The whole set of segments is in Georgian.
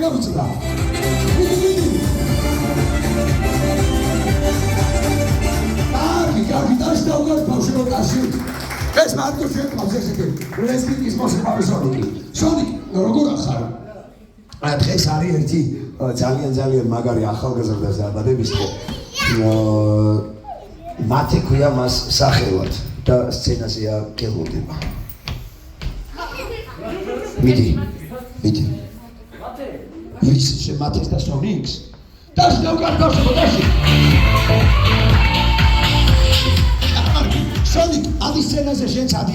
გაუწდა. კარგი დაშ დავგარ ბავშვო კაცი. ეს მარტო შეყავს ესეთი. რესპიკის მოსიყავი სონიკი. სონიკი როგორ ახარ? დღეს არის ერთი ძალიან მაგარი ახალგაზრდა დაბადების დღე. მათე ქვია მას სახელად და სცენაზეა გელოდება. მიდი. ის შემათეს და სონიკს. დაშ დავგარ ბავშვო დაში. სონიკ, ადი სცენაზე შენც ადი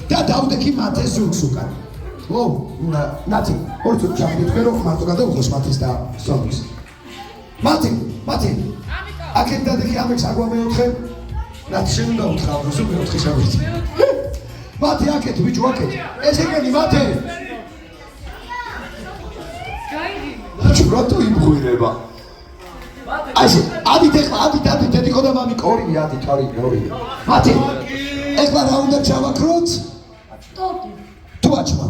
და დავდექი მათეს ზურგს უკან. ო, ნათი, ორწო ჩავდეთქე რომ მარტო გადავხოს მათეს და სონიკს. მათი. აქეთ დადექი ამებს აგვამეოთხე. ნათი შენ უნდა უთხრა, რომ მეოთხე შევიდე. მათი აქეთ, ბიჭო აქეთ. ეს ეგენი მათე. გაიგი. რატო იმღვირება? ასე, ადით ეხლა, ადით, დედიკო და მამიკო, ორი. მათი, ეხლა რა უნდა ჩავაქროთ? ტორტი. თუ აჩმა?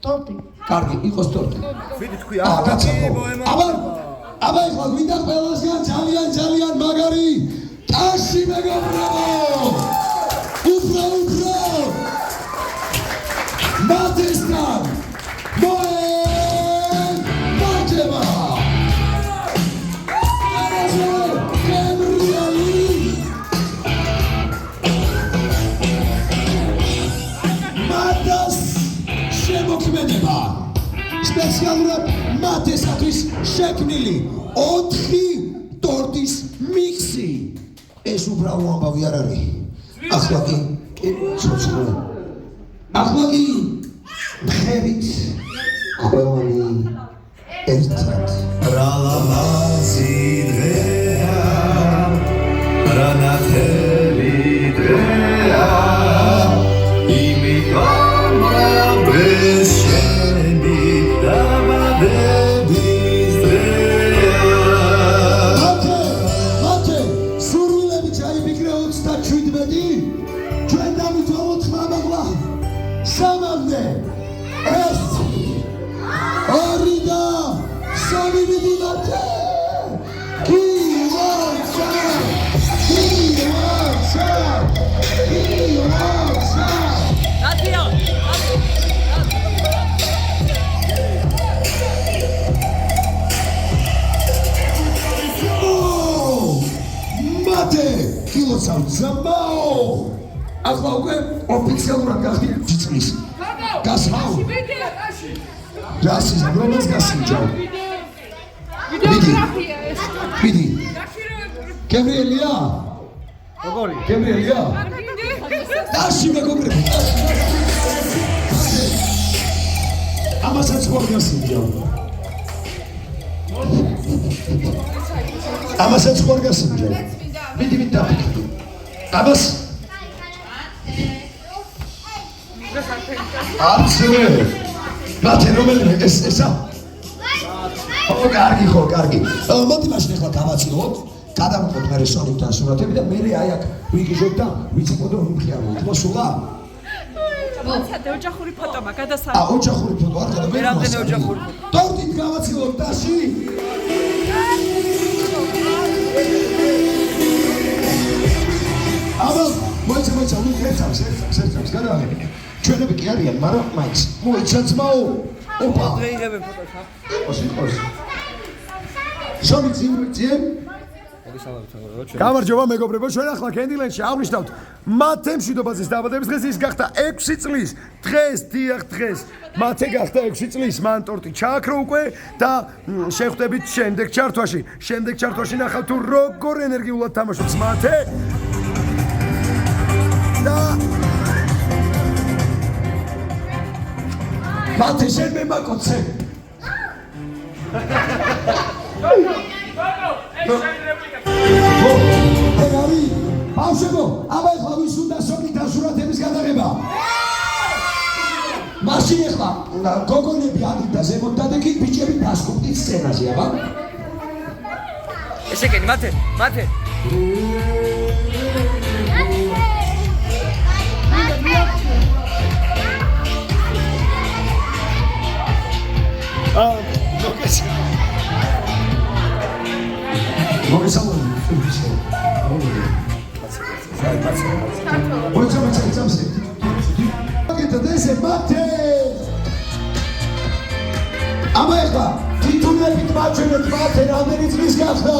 ტორტი. კარგი, იყოს ტორტი. ვიდი თქვი, აბა ეხლა გვინდა ყველასგან ძალიან მაგარი ტაში მეგობრებო! უფრო! მათესთან! მოემართება! შემოქმედება სპეციალურად მათესათვის შექმნილი 4 ტორტის მიქსი. ეს უბრალო ამბავი არ არის. ახლა კი მხედით ყველანი ერთად. რა ლამაზი დღეა, რა ნათელი დღეა, იმიტომ რომ ეს შენი დაბადების დღეა. მათე, სურვილები ჩაიფიქრე 37, ჩვენ დამითვალოთ მამაღლა 3-მდე. ეს 2 და 3 მიდი მათე. კილოცავ ძმაო! ახლა უკვე ოფიციალურად გახდით ციცლის. გასმაო? რასიზმ, რომელს გასინჯავ? მიდი. გებრიელია? როგორი? გებრიელია? დაში მეგობრებო, ამასაც ხوار გასინჯავ. ამასაც ხوار გასინჯავ. მიდი დაფიქრდი. აბას აცრე მათე რომელიმე ესა კარგი ხო კარგი მოდი მაშინ ახლა გავაცილოთ გადავყოთ მე სონიკთან სურათები და მე აი აქ ვიგიჟოთ და ვიცოდო რომ მხიაროთ მოსულა მოცადე ოჯახური ფოტოა გადასა ოჯახური ფოტო არ გადა მე რამდენი ოჯახური ფოტო ტორტით გავაცილოთ დაში აბა მოიცა ერთავს გადავაგებ ჩვენები კი არიან მაგრამ მაინც მოიცა ძმაო ოპა დღეიღებენ ფოტოს ოსიკოს შომი ძიმ გამარჯობა მეგობრებო ჩვენ ახლა კენდილენში აღნიშნავთ მათე მშვიდობაძის დაბადების დღეს ის გახდა 6 წლის დღეს დიახ დღეს მათე გახდა 6 წლის მან ტორტი ჩააქრო უკვე და შევხვდებით შემდეგ ჩართვაში ნახავთ თუ როგორ ენერგიულად თამაშობს მათე და მათე შენ მე მაკოცე ეგარი ბავშვებო აბა ეხლა ვის უნდა სონიკთან სურათების გადაღება მაშინ ეხლა გოგონები ადით და ზემოთ დადექით ბიჭები დასკუპტით სცენაზე აბა ესე იგი მათე მოგესალმებით. ეს მათე აბა ეხლა თვითონებით მაჩვენეთ მათე რამდენი წლის გახდა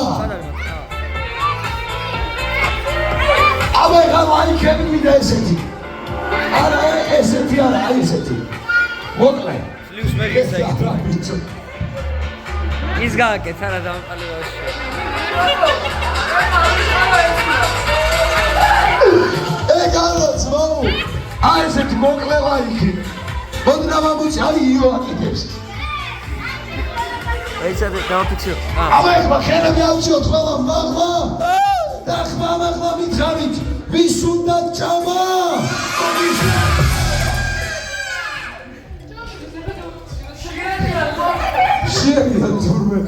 აბა ეხლა ლაიქები მინდა ესეთი არა ესეთი არა აი ესეთი მოკლე სლიუს მე გისაიქეთ ის გააკეთა რა დამყალიბაში ეგალოც მოუ აი ესეთი მოკლე ლაიქი მოდი რა მომწი აი იო აკეთებს ეცა დავფიქსირო აბა ეხლა ხელები ავწიოთ ყველა მაღლა და ხმა მითხარით ვის უნდა ჭამა შეიძლება თურმე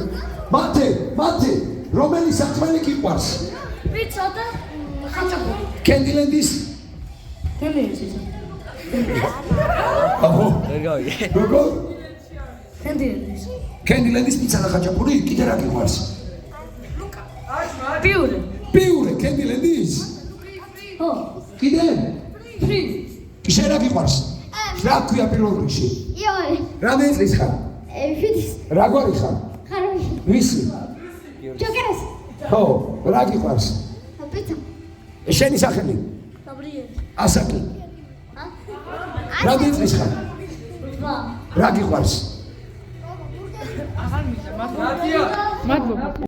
მათე რომელი საქმე გიყვარს პიცა და ხაჭაპური კენდილენდის თემიეცი აბო ვერ გავიგე როგორ თემიეცი კენდილენდის პიცა და ხაჭაპური კიდე რა გიყვარს პიურე კენდილენდის ო კიდე ფრი შენ რა გიყვარს რა ქვია პირველ რიგში იოე რამდენი წლის ხარ ფიდის რა გვარი ხარ ხარვი ვისი ჯოკერს ხო რა გიყვარს პიცა შენი სახელი გაბრიელი ასაკი რამდენი წლის ხარ რა გიყვარს მადლობა